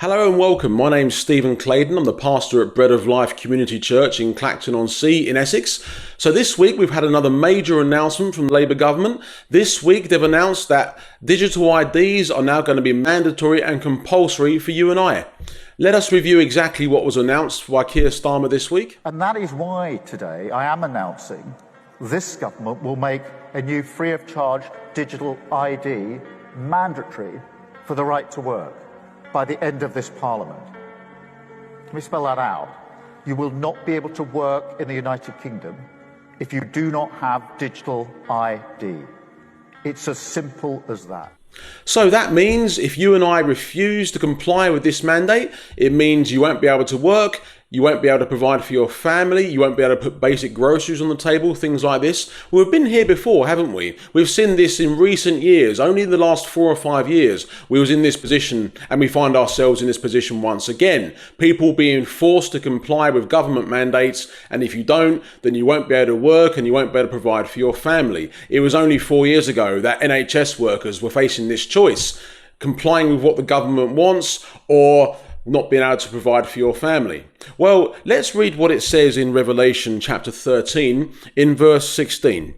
Hello and welcome. My name's Stephen Clayden. I'm the pastor at Bread of Life Community Church in Clacton-on-Sea in Essex. So this week we've had another major announcement from the Labour government. This week they've announced that digital IDs are now going to be mandatory and compulsory for you and I. Let us review exactly what was announced by Keir Starmer this week. And that is why today I am announcing this government will make a new free of charge digital ID mandatory for the right to work by the end of this Parliament. Let me spell that out. You will not be able to work in the United Kingdom if you do not have digital ID. It's as simple as that. So that means if you and I refuse to comply with this mandate, it means you won't be able to work, you won't be able to provide for your family, you won't be able to put basic groceries on the table, things like this. We've been here before, haven't we? We've seen this in recent years. Only in the last 4 or 5 years we was in this position, and we find ourselves in this position once again. People being forced to comply with government mandates, and if you don't, then you won't be able to work and you won't be able to provide for your family. It was only 4 years ago that NHS workers were facing this choice, complying with what the government wants or not being able to provide for your family. Well, let's read what it says in Revelation chapter 13 in verse 16.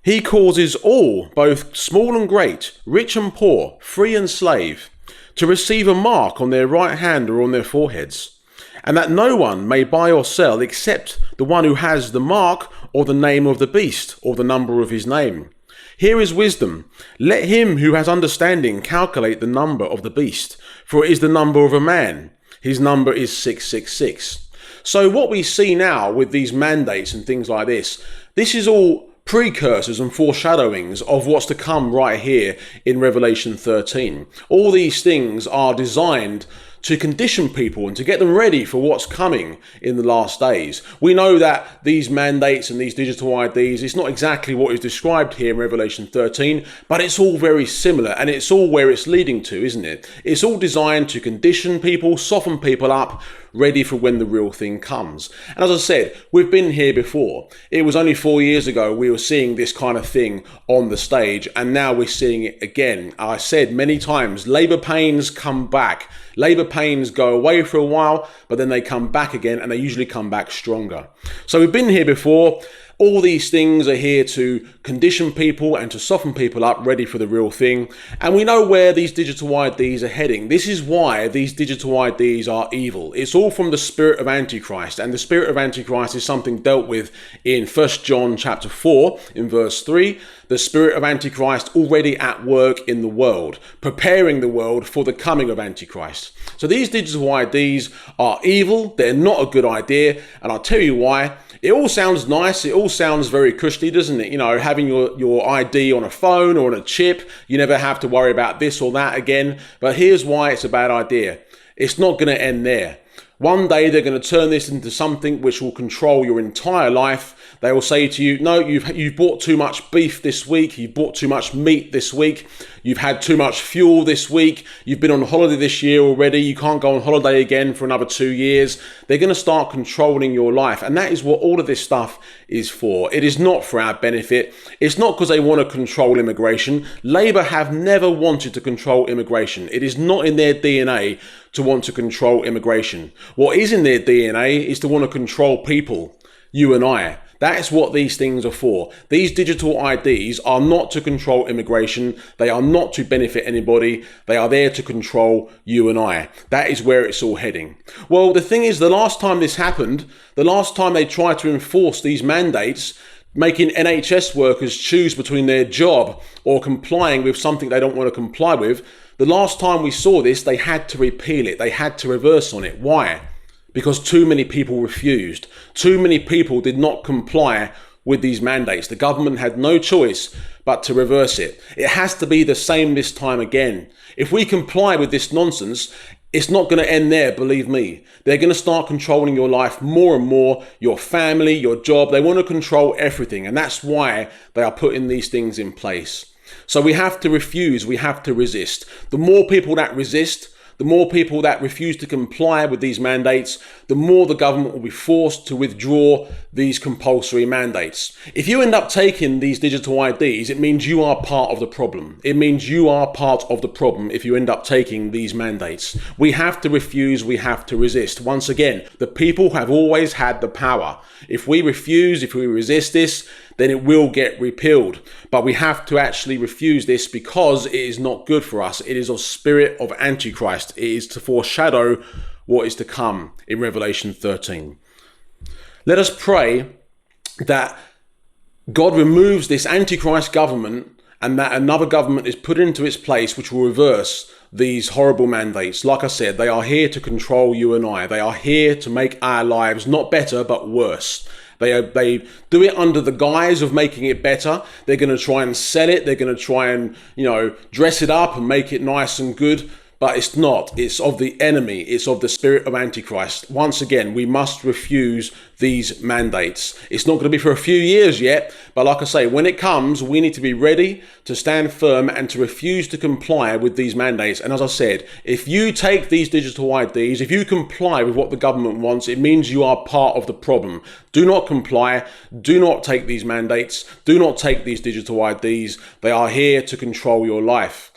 He causes all, both small and great, rich and poor, free and slave, to receive a mark on their right hand or on their foreheads, and that no one may buy or sell except the one who has the mark or the name of the beast or the number of his name. Here is wisdom. Let him who has understanding calculate the number of the beast, for it is the number of a man. His number is 666. So what we see now with these mandates and things like this is all precursors and foreshadowings of what's to come right here in Revelation 13. All these things are designed to condition people and to get them ready for what's coming in the last days. We know that these mandates and these digital IDs, it's not exactly what is described here in Revelation 13, but it's all very similar, and it's all where it's leading to, isn't it? It's all designed to condition people, soften people up, ready for when the real thing comes. And as I said, we've been here before. It was only 4 years ago we were seeing this kind of thing on the stage, and now we're seeing it again. I said many times, Labour pains come back. Labour pains go away for a while, but then they come back again, and they usually come back stronger. So we've been here before. All these things are here to condition people and to soften people up, ready for the real thing. And we know where these digital IDs are heading. This is why these digital IDs are evil. It's all from the spirit of Antichrist. And the spirit of Antichrist is something dealt with in 1 John chapter 4 in verse 3. The spirit of Antichrist already at work in the world, preparing the world for the coming of Antichrist. So these digital IDs are evil. They're not a good idea. And I'll tell you why. It all sounds nice. It all sounds very cushy, doesn't it? You know, having your ID on a phone or on a chip, you never have to worry about this or that again. But here's why it's a bad idea. It's not going to end there. One day they're going to turn this into something which will control your entire life. They will say to you, no, you've bought too much beef this week. You've bought too much meat this week. You've had too much fuel this week. You've been on holiday this year already. You can't go on holiday again for another 2 years. They're going to start controlling your life. And that is what all of this stuff is for. It is not for our benefit. It's not because they want to control immigration. Labour have never wanted to control immigration. It is not in their DNA to want to control immigration. What is in their DNA is to want to control people, you and I. That's what these things are for. These digital IDs are not to control immigration. They are not to benefit anybody. They are there to control you and I. That is where it's all heading. Well, the thing is, the last time this happened, the last time they tried to enforce these mandates, making NHS workers choose between their job or complying with something they don't want to comply with, the last time we saw this, they had to repeal it. They had to reverse on it. Why? Because too many people refused. Too many people did not comply with these mandates. The government had no choice but to reverse it. It has to be the same this time again. If we comply with this nonsense, it's not going to end there, believe me. They're going to start controlling your life more and more, your family, your job. They want to control everything. And that's why they are putting these things in place. So we have to refuse. We have to resist. The more people that resist, the more people that refuse to comply with these mandates, the more the government will be forced to withdraw these compulsory mandates. If you end up taking these digital IDs, it means you are part of the problem. It means you are part of the problem if you end up taking these mandates. We have to refuse, we have to resist. Once again, the people have always had the power. If we refuse, if we resist this, then it will get repealed. But we have to actually refuse this because it is not good for us. It is a spirit of Antichrist. It is to foreshadow what is to come in Revelation 13. Let us pray that God removes this Antichrist government and that another government is put into its place which will reverse these horrible mandates. Like I said, they are here to control you and I. They are here to make our lives not better, but worse. They do it under the guise of making it better. They're going to try and sell it. They're going to try and, dress it up and make it nice and good. But it's not. It's of the enemy. It's of the spirit of Antichrist. Once again, we must refuse these mandates. It's not going to be for a few years yet. But like I say, when it comes, we need to be ready to stand firm and to refuse to comply with these mandates. And as I said, if you take these digital IDs, if you comply with what the government wants, it means you are part of the problem. Do not comply. Do not take these mandates. Do not take these digital IDs. They are here to control your life.